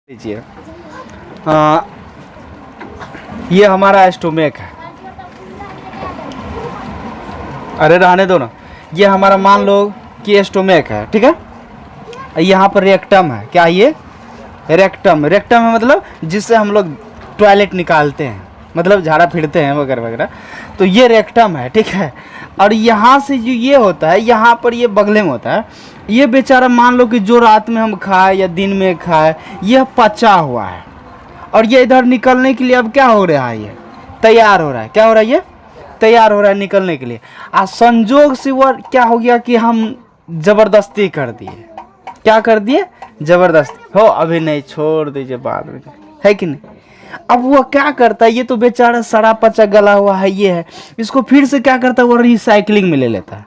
लीजिए। आ, ये हमारा स्टोमेक है। अरे रहने दो ना। ये हमारा मान लो कि स्टोमेक है, ठीक है। यहाँ पर रेक्टम है। क्या ये रेक्टम? रेक्टम है मतलब जिससे हम लोग टॉयलेट निकालते हैं, मतलब झाड़ा फिरते हैं वगैरह वगैरह। तो ये रेक्टम है, ठीक है। और यहाँ से जो ये होता है, यहाँ पर ये बगले में होता है। ये बेचारा मान लो कि जो रात में हम खाए या दिन में खाए, यह पचा हुआ है और ये इधर निकलने के लिए अब क्या हो रहा है, ये तैयार हो रहा है। क्या हो रहा है? ये तैयार हो रहा है निकलने के लिए। आज संजोग से वो क्या हो गया कि हम जबरदस्ती कर दिए। क्या कर दिए? जबरदस्ती। हो अभी नहीं, छोड़ दीजिए, बाद में, है कि नहीं। अब वो क्या करता है, ये तो बेचारा सड़ा पचा गला हुआ है, ये है। इसको फिर से क्या करता है, वो रिसाइकलिंग में ले लेता है।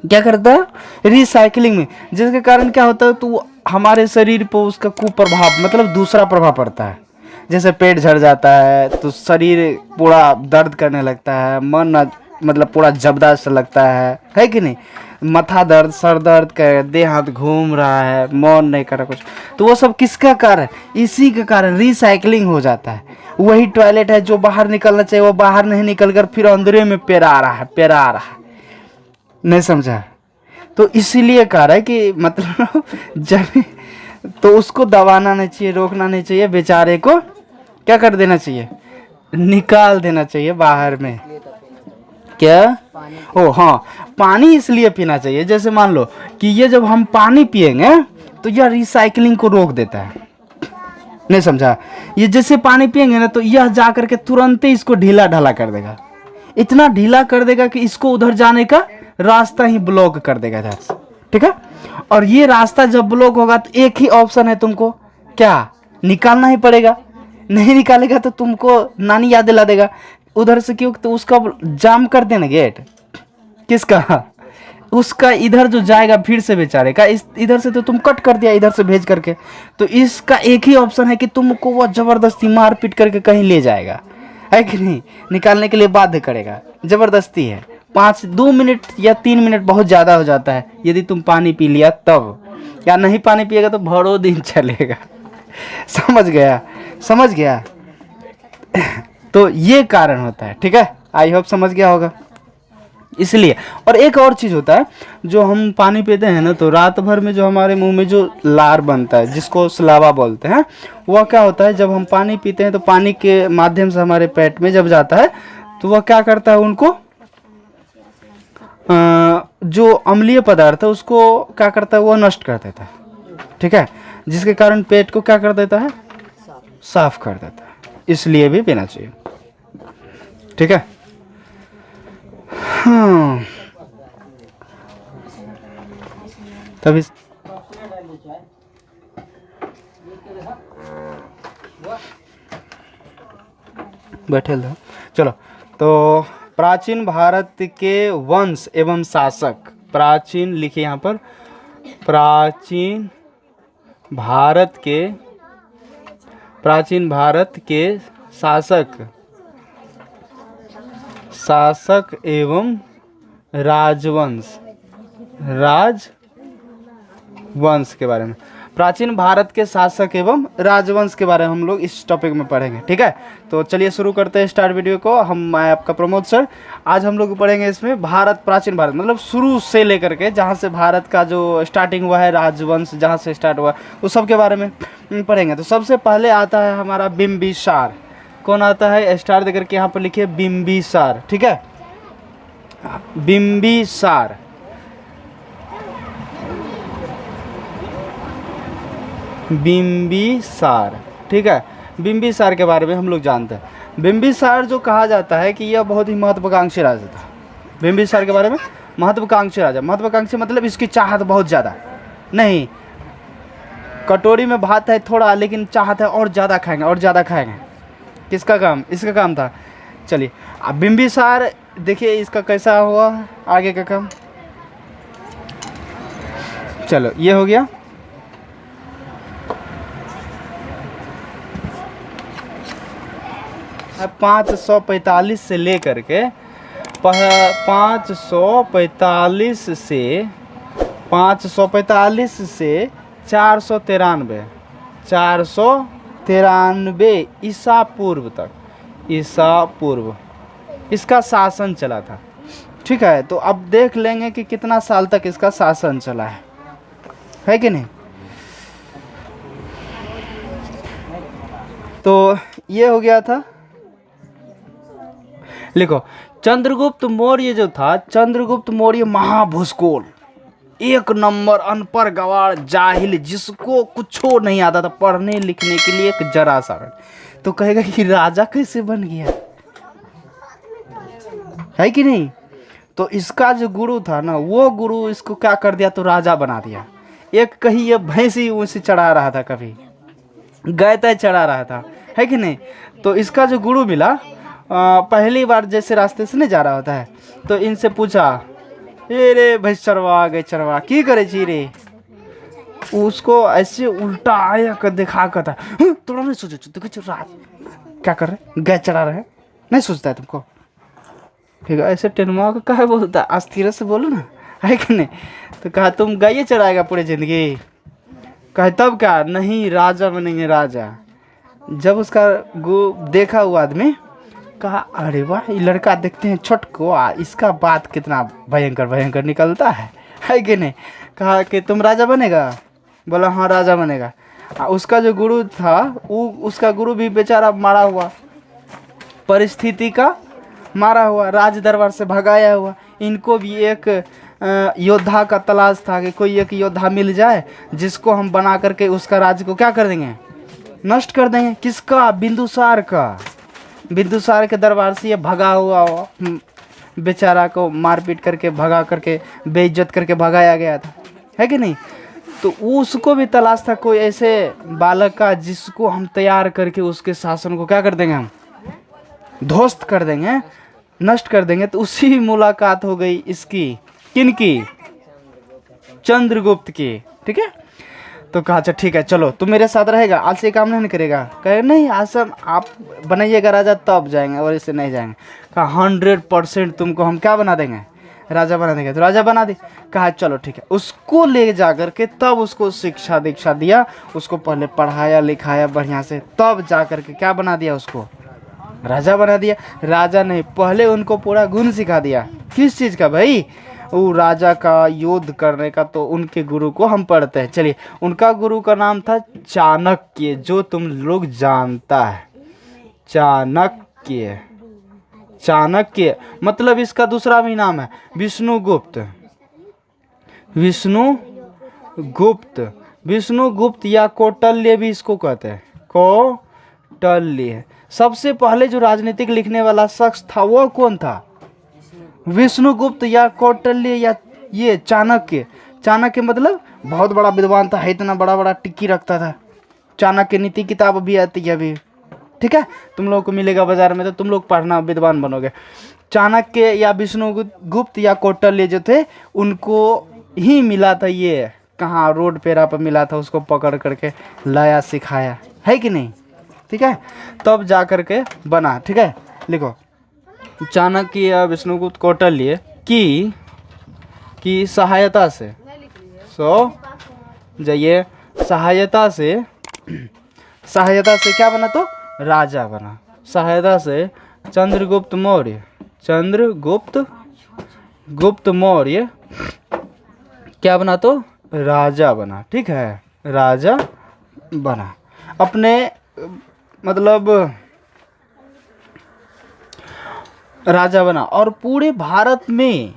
क्या करता है? रिसाइकलिंग में। जिसके कारण क्या होता है, तो हमारे शरीर पर उसका कुप्रभाव, मतलब दूसरा प्रभाव पड़ता है। जैसे पेट झड़ जाता है तो शरीर पूरा दर्द करने लगता है, मन मतलब पूरा जबदा सा लगता है कि नहीं। माथा दर्द, सर दर्द कर, देह हाथ घूम रहा है, मन नहीं कर रहा कुछ। तो वो सब किसका कारण? इसी के कारण रिसाइकलिंग हो जाता है। वही टॉयलेट है जो बाहर निकलना चाहिए, वो बाहर नहीं निकल कर फिर अंदरे में पेरा रहा है, पेरा रहा है। नहीं समझा? तो इसीलिए कह रहा है कि मतलब जब तो उसको दबाना नहीं चाहिए, रोकना नहीं चाहिए, बेचारे को क्या कर देना चाहिए, निकाल देना चाहिए बाहर में। क्या? ओ हाँ, पानी इसलिए पीना चाहिए, जैसे मान लो कि ये जब हम पानी पिएंगे तो यह रिसाइकलिंग को रोक देता है। नहीं समझा? ये जैसे पानी पिएंगे ना तो यह जा करके तुरंत ही इसको ढीला ढाला कर देगा। इतना ढीला कर देगा कि इसको उधर जाने का रास्ता ही ब्लॉक कर देगा इधर से, ठीक है। और ये रास्ता जब ब्लॉक होगा तो एक ही ऑप्शन है, तुमको क्या निकालना ही पड़ेगा। नहीं निकालेगा तो तुमको नानी याद दिला देगा उधर से, क्यों तो उसका जाम कर देना गेट। किसका? उसका इधर जो जाएगा फिर से बेचारे का, इस इधर से तो तुम कट कर दिया इधर से भेज करके। तो इसका एक ही ऑप्शन है कि तुमको वो जबरदस्ती मार पीट करके कहीं ले जाएगा, है कि नहीं। निकालने के लिए बाध्य करेगा, जबरदस्ती है। 2 मिनट या 3 मिनट बहुत ज़्यादा हो जाता है यदि तुम पानी पी लिया तब, या नहीं पानी पिएगा तो भरों दिन चलेगा। समझ गया? समझ गया? तो ये कारण होता है, ठीक है। आई होप समझ गया होगा। इसलिए और एक और चीज़ होता है, जो हम पानी पीते हैं ना तो रात भर में जो हमारे मुंह में जो लार बनता है, जिसको सलावा बोलते हैं, वह क्या होता है, जब हम पानी पीते हैं तो पानी के माध्यम से हमारे पेट में जब जाता है तो वह क्या करता है, उनको जो अम्लीय पदार्थ है उसको क्या करता है, वह नष्ट कर देता है, ठीक है। जिसके कारण पेट को क्या कर देता है, साफ कर देता है। इसलिए भी पीना चाहिए, ठीक है। हाँ, तभी बैठे लो। चलो, तो प्राचीन भारत के वंश एवं शासक, प्राचीन लिखिए यहाँ पर, प्राचीन भारत के शासक एवं राजवंश के बारे में। प्राचीन भारत के शासक एवं राजवंश के बारे में हम लोग इस टॉपिक में पढ़ेंगे, ठीक है। तो चलिए शुरू करते हैं स्टार्ट वीडियो को। मैं आपका प्रमोद सर। आज हम लोग पढ़ेंगे इसमें प्राचीन भारत, मतलब शुरू से लेकर के जहाँ से भारत का जो स्टार्टिंग हुआ है, राजवंश जहाँ से स्टार्ट हुआ उस सब के बारे में पढ़ेंगे। तो सबसे पहले आता है हमारा बिम्बिसार। कौन आता है? स्टार देकर के यहाँ पर लिखिए बिम्बिसार, ठीक है। बिम्बिसार, ठीक है। बिम्बिसार के बारे में हम लोग जानते हैं। बिम्बिसार जो कहा जाता है कि यह बहुत ही महत्वाकांक्षी राजा था। बिम्बिसार के बारे में महत्वाकांक्षी राजा, महत्वाकांक्षी मतलब इसकी चाहत बहुत ज़्यादा नहीं। कटोरी में भात है थोड़ा, लेकिन चाहत है और ज़्यादा खाएंगे और ज़्यादा खाएंगे। किसका काम? इसका काम था। चलिए अब बिम्बिसार देखिए इसका कैसा हुआ आगे का काम। चलो ये हो गया। है 545 से लेकर के 545 से 493 493 ईसा पूर्व तक, ईसा पूर्व इसका शासन चला था। ठीक है, तो अब देख लेंगे कि कितना साल तक इसका शासन चला है कि नहीं। तो ये हो गया था। लिखो, चंद्रगुप्त मौर्य जो था, चंद्रगुप्त मौर्य महाभूसकोल, एक नंबर अनपढ़ गवार जाहिल, जिसको कुछ नहीं आता था पढ़ने लिखने के लिए, एक जरा सा। तो कहेगा कि राजा कैसे बन गया, है कि नहीं। तो इसका जो गुरु था ना, वो गुरु इसको क्या कर दिया, तो राजा बना दिया। एक कहीं ये भैंसी उसे चढ़ा रहा था, कभी गाय तय चढ़ा रहा था, है कि नहीं। तो इसका जो गुरु मिला, पहली बार जैसे रास्ते से नहीं जा रहा होता है, तो इनसे पूछा, ए रे भैंस चरवा गए, चरवा की करे छी रे। उसको ऐसे उल्टा आया कर दिखा कर था, थोड़ा नहीं सोचो, देखो रात क्या कर रहे, गाय चढ़ा रहे, नहीं सोचता है तुमको। फिर ऐसे टेनुआ को कहे बोलता है, अस्थिर से बोलो ना, है कि नहीं। तो कहा तुम गाय चढ़ाएगा पूरी जिंदगी, कहे तब क्या, नहीं राजा बनेंगे राजा। जब उसका देखा हुआ आदमी, कहा अरे वाह, ये लड़का देखते हैं छोट को, इसका बात कितना भयंकर भयंकर निकलता है कि नहीं। कहा कि तुम राजा बनेगा, बोला हाँ राजा बनेगा। उसका जो गुरु था, उसका गुरु भी बेचारा मारा हुआ, परिस्थिति का मारा हुआ, राज दरबार से भगाया हुआ। इनको भी एक योद्धा का तलाश था कि कोई एक योद्धा मिल जाए जिसको हम बना करके उसका राज्य को क्या कर देंगे, नष्ट कर देंगे। किसका, बिंदुसार का। बिंदुसार के दरबार से ये भगा हुआ बेचारा को मारपीट करके भगा करके बेइज्जत करके भगाया गया था, है कि नहीं। तो उसको भी तलाश था कोई ऐसे बालक का जिसको हम तैयार करके उसके शासन को क्या कर देंगे, हम ध्वस्त कर देंगे, नष्ट कर देंगे। तो उसी मुलाकात हो गई इसकी, किनकी, चंद्रगुप्त की। ठीक है, तो कहा अच्छा ठीक है चलो तुम मेरे साथ रहेगा, आज से काम नहीं करेगा। कहे नहीं, आज से आप बनाइएगा राजा तब जाएंगे, और इससे नहीं जाएंगे। कहा 100% तुमको हम क्या बना देंगे, राजा बना देंगे। तो राजा बना दे। कहा चलो ठीक है। उसको ले जा करके तब उसको शिक्षा दीक्षा दिया, उसको पहले पढ़ाया लिखाया बढ़िया से, तब जा करके क्या बना दिया, उसको राजा बना दिया। राजा नहीं, पहले उनको पूरा गुण सिखा दिया। किस चीज़ का भाई, वो राजा का, युद्ध करने का। तो उनके गुरु को हम पढ़ते हैं। चलिए, उनका गुरु का नाम था चाणक्य, जो तुम लोग जानता है, चाणक्य। चाणक्य मतलब इसका दूसरा भी नाम है विष्णुगुप्त, विष्णुगुप्त, विष्णुगुप्त या कौटल्य भी इसको कहते हैं, कौटल्य। सबसे पहले जो राजनीतिक लिखने वाला शख्स था वो कौन था, विष्णुगुप्त या कौटल्य या ये चाणक्य। चाणक्य मतलब बहुत बड़ा विद्वान था, इतना बड़ा बड़ा टिक्की रखता था। चाणक्य नीति किताब भी आती है अभी, ठीक है, तुम लोगों को मिलेगा बाजार में, तो तुम लोग पढ़ना, विद्वान बनोगे। चाणक्य या विष्णुगुप्त या कौटल्य जो थे, उनको ही मिला था ये, कहाँ रोड पेरा पर मिला था, उसको पकड़ करके लाया, सिखाया, है कि नहीं। ठीक है, तब जा करके बना। ठीक है, लिखो, चाणक्य या विष्णुगुप्त कौटल्य की सहायता से, जाइए, सहायता से क्या बना, तो राजा बना। सहायता से चंद्रगुप्त मौर्य क्या बना, तो राजा बना। ठीक है, राजा बना, अपने मतलब राजा बना। और पूरे भारत में,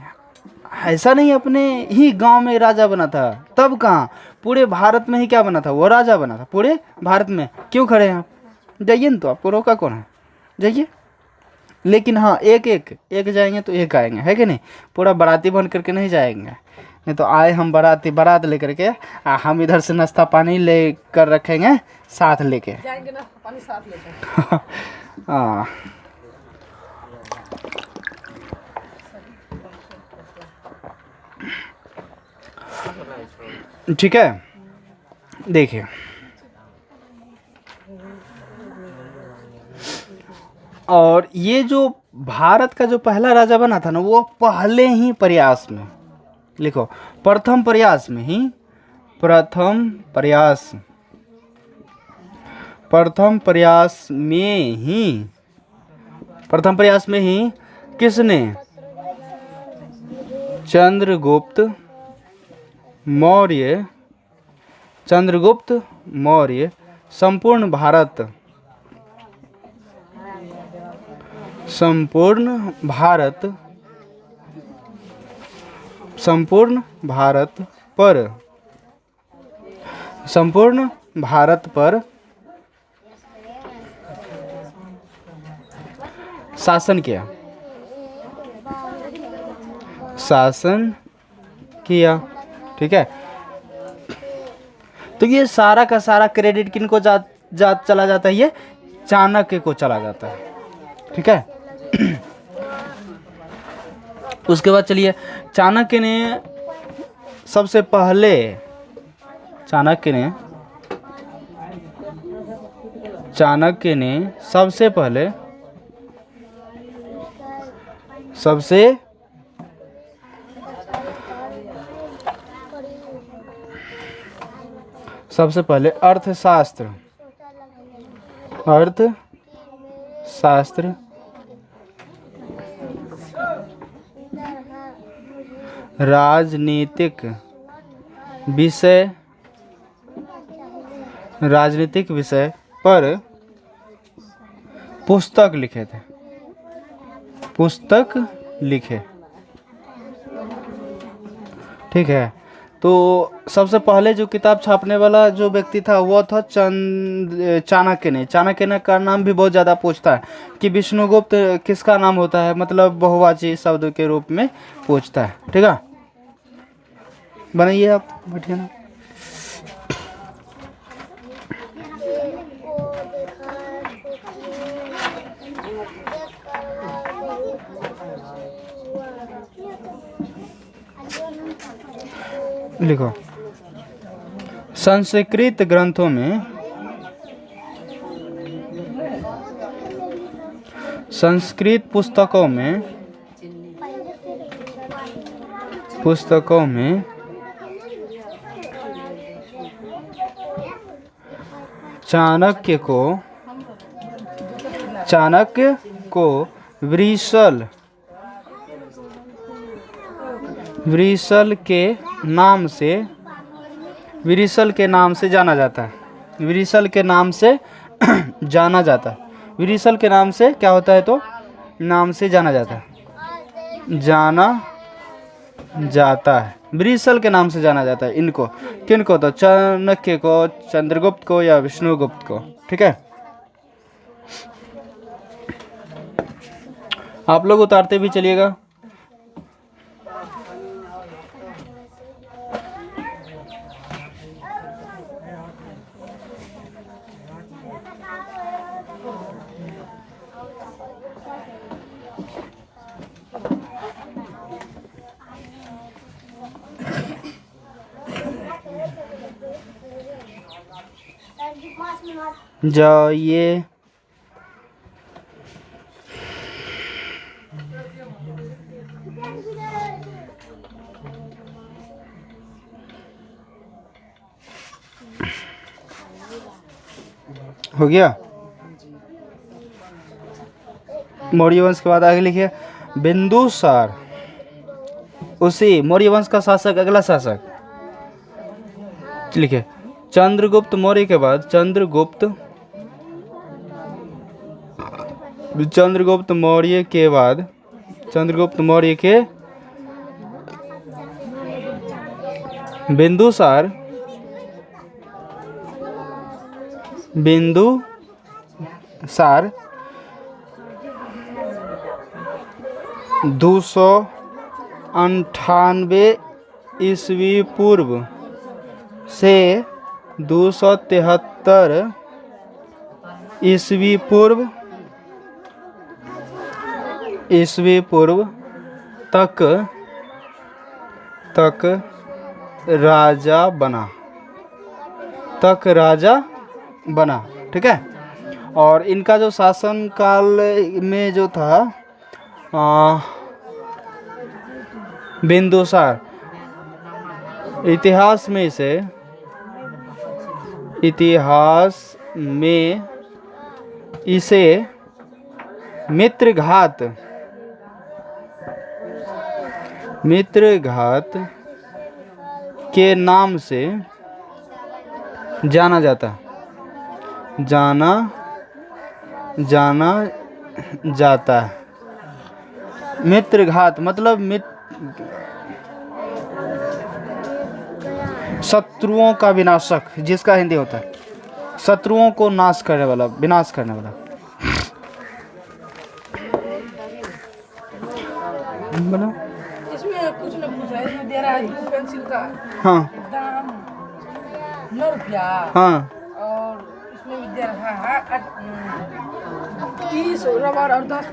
ऐसा नहीं अपने ही गांव में राजा बना था, तब कहाँ, पूरे भारत में ही क्या बना था, वो राजा बना था पूरे भारत में। क्यों खड़े हैं आप, जाइए ना, तो आपको रोका कौन है, जाइए। लेकिन हाँ, एक जाएंगे तो एक आएंगे, है कि नहीं। पूरा बाराती बन करके नहीं जाएंगे, नहीं तो आए हम बारात लेकर के, हम इधर से नाश्ता पानी ले कर रखेंगे साथ लेके जाएंगे, नाश्ता पानी साथ लेके। हाँ, ठीक है, देखिए, और ये जो भारत का जो पहला राजा बना था ना, वो पहले ही प्रयास में, लिखो, प्रथम प्रयास प्रथम प्रयास में ही किसने चंद्रगुप्त मौर्य संपूर्ण भारत पर शासन किया। ठीक है, तो ये सारा का सारा क्रेडिट किनको चला जाता है? ये चाणक्य को चला जाता है। ठीक है, उसके बाद चलिए, चाणक्य ने सबसे पहले सबसे पहले अर्थशास्त्र राजनीतिक विषय पर पुस्तक लिखे। ठीक है, तो सबसे पहले जो किताब छापने वाला जो व्यक्ति था वो था चाणक्य ने का नाम भी बहुत ज़्यादा पूछता है कि विष्णुगुप्त किसका नाम होता है, मतलब बहुवचन शब्द के रूप में पूछता है। ठीक है, बनाइए आप, बैठिए ना। लिखो, संस्कृत ग्रंथों में संस्कृत पुस्तकों में चाणक्य को विरिशल के नाम से जाना जाता है। विरिशल के नाम से जाना जाता है। विरिशल के नाम से क्या होता है? तो नाम से जाना जाता है। विरिशल के नाम से जाना जाता है। इनको किनको? तो चाणक्य को, चंद्रगुप्त को या विष्णुगुप्त को। ठीक है, आप लोग उतारते भी चलिएगा। जाइए, हो गया। मौर्य वंश के बाद आगे लिखिए बिंदुसार। उसी मौर्य वंश का शासक, अगला शासक लिखिए चंद्रगुप्त मौर्य के बाद चंद्रगुप्त मौर्य के बिंदुसार 298 ईस्वी पूर्व से 273 ईस्वी पूर्व तक राजा बना। ठीक है, और इनका जो शासन काल में जो था बिंदुसार, इतिहास में इसे मित्रघात के नाम से जाना जाता है। मित्रघात मतलब शत्रुओं का विनाशक, जिसका हिंदी होता है शत्रुओं को नाश करने वाला, विनाश करने वाला। बना इसमें कुछ न कुछ है, इसमें दे रहा है 2 पेंसिल का हाँ दाम 9 रुपया। हाँ और इसमें भी दे रहा है 30 रबर और 10